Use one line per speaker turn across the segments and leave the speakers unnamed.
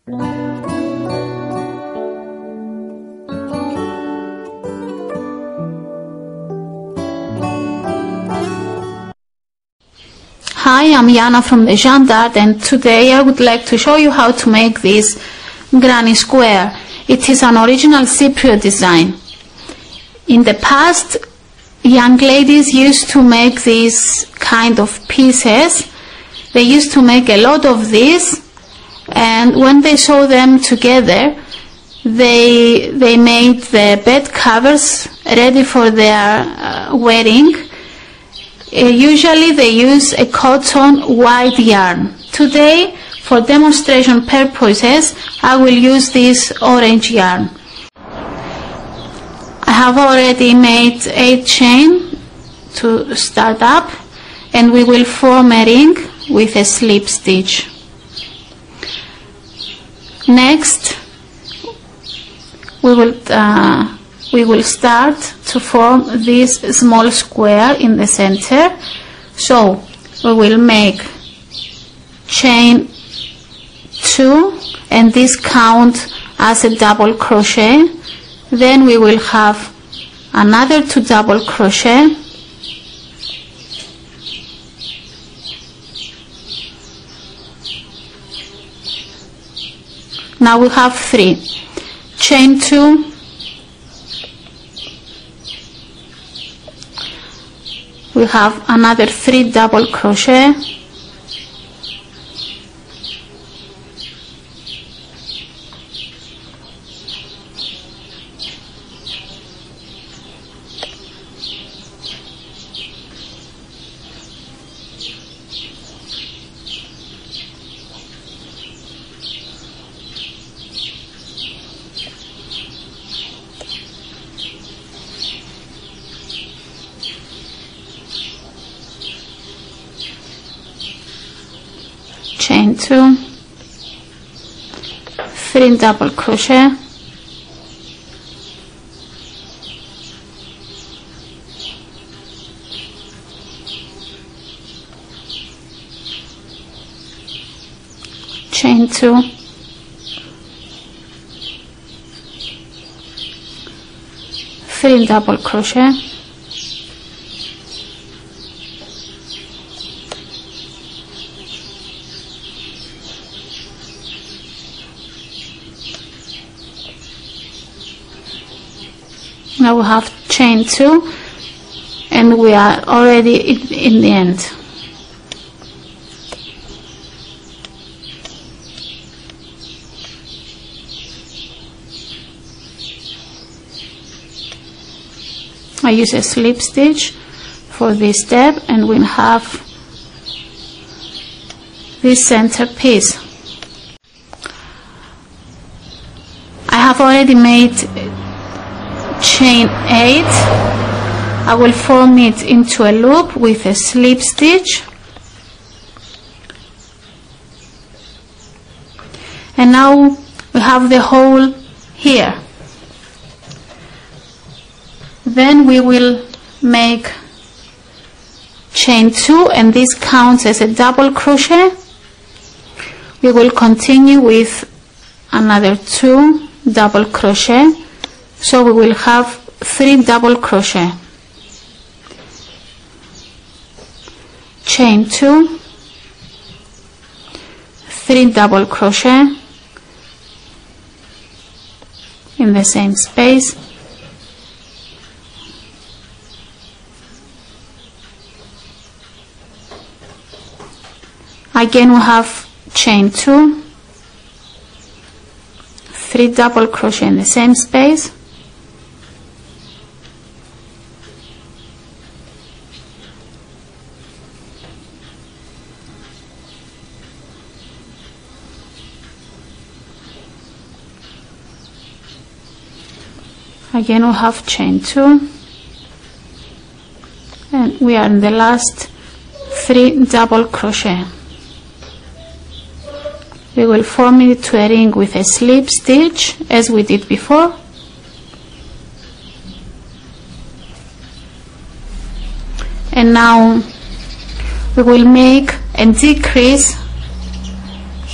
Hi, I'm Jana from the Jeanne d'Arc, and today I would like to show you how to make this granny square. It is an original Cypriot design. In the past, young ladies used to make these kind of pieces. They used to make a lot of these, and when they saw them together, they made the bed covers ready for their wearing. Usually they use a cotton white yarn. Today, for demonstration purposes, I will use this orange yarn. I have already made 8 chain to start up, and we will form a ring with a slip stitch. Next, we will start to form this small square in the center. So we will make chain 2, and this count as a double crochet. Then we will have another 2 double crochet, now we have 3, chain 2, we have another 3 double crochet, chain 2, 3 double crochet, chain 2, 3 double crochet, now we have chain 2, and we are already in the end. I use a slip stitch for this step, and we'll have this center piece. I have already made chain 8. I will form it into a loop with a slip stitch, and now we have the hole here. Then we will make chain 2, and this counts as a double crochet. We will continue with another 2 double crochet, so we will have 3 double crochet, chain 2, 3 double crochet in the same space, again we have chain 2, 3 double crochet in the same space, again we have chain 2, and we are in the last 3 double crochet. We will form it to a ring with a slip stitch as we did before, and now we will make a decrease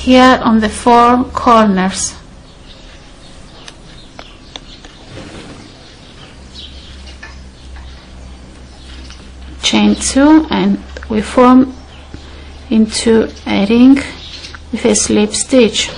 here on the 4 corners. Chain 2 and we form into a ring with a slip stitch.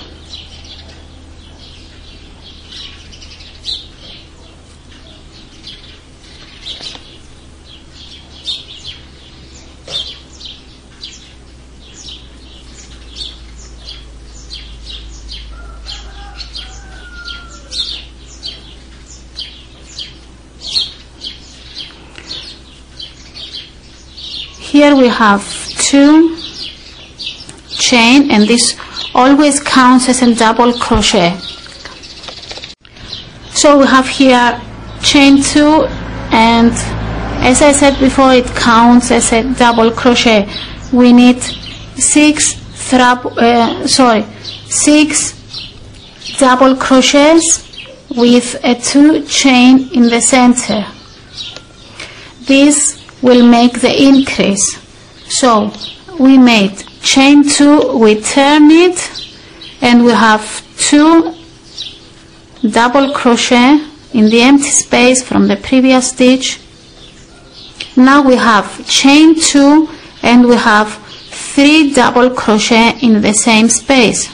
Here we have 2 chain, and this always counts as a double crochet. So we have here chain 2, and as I said before, it counts as a double crochet. We need 6 double crochets with a 2 chain in the center. This will make the increase. So we made chain 2, we turn it, and we have 2 double crochet in the empty space from the previous stitch. Now we have chain 2 and we have 3 double crochet in the same space.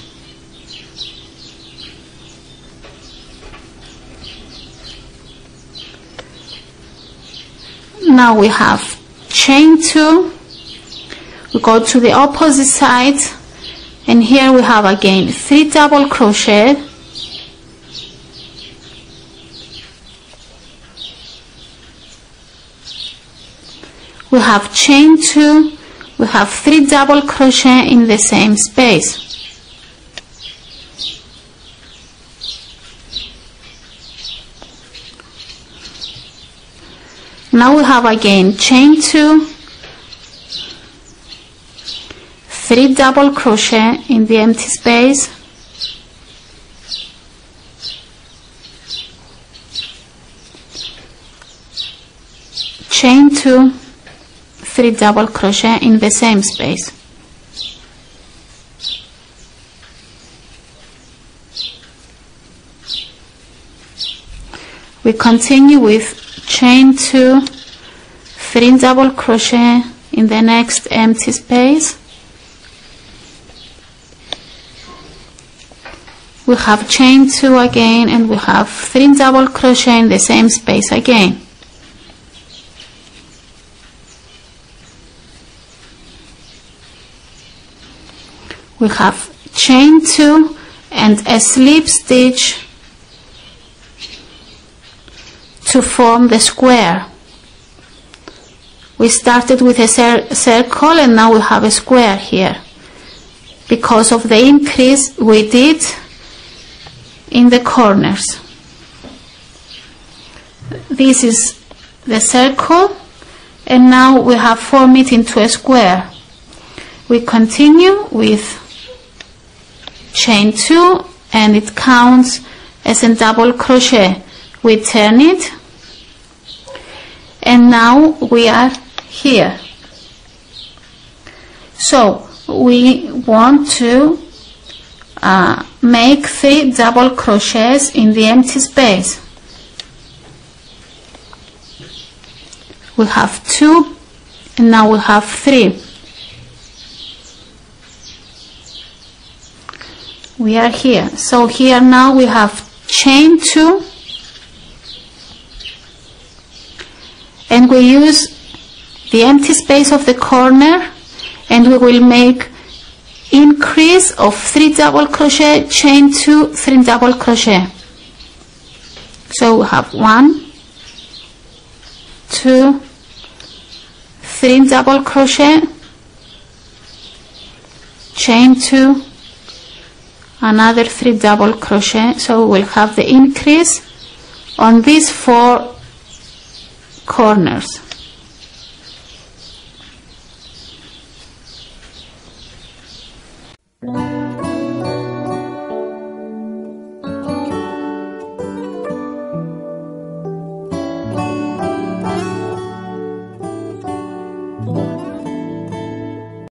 Now we have chain 2, we go to the opposite side, and here we have again 3 double crochet, we have chain 2, we have 3 double crochet in the same space. Now we have again chain 2, 3 double crochet in the empty space, chain 2, 3 double crochet in the same space. We continue with chain 2, 3 double crochet in the next empty space. We have chain 2 again, and we have 3 double crochet in the same space again. We have chain 2 and a slip stitch to form the square. We started with a circle and now we have a square here because of the increase we did in the corners. This is the circle, and now we have formed it into a square. We continue with chain 2 and it counts as a double crochet. We turn it, and now we are here. So we want to make 3 double crochets in the empty space. We have 2 and now we have 3. We are here. So here now we have chain 2, and we use the empty space of the corner, and we will make increase of 3 double crochet, chain 2, 3 double crochet. So we have 1, 2, 3 double crochet, chain 2, another 3 double crochet. So we will have the increase on these 4 corners.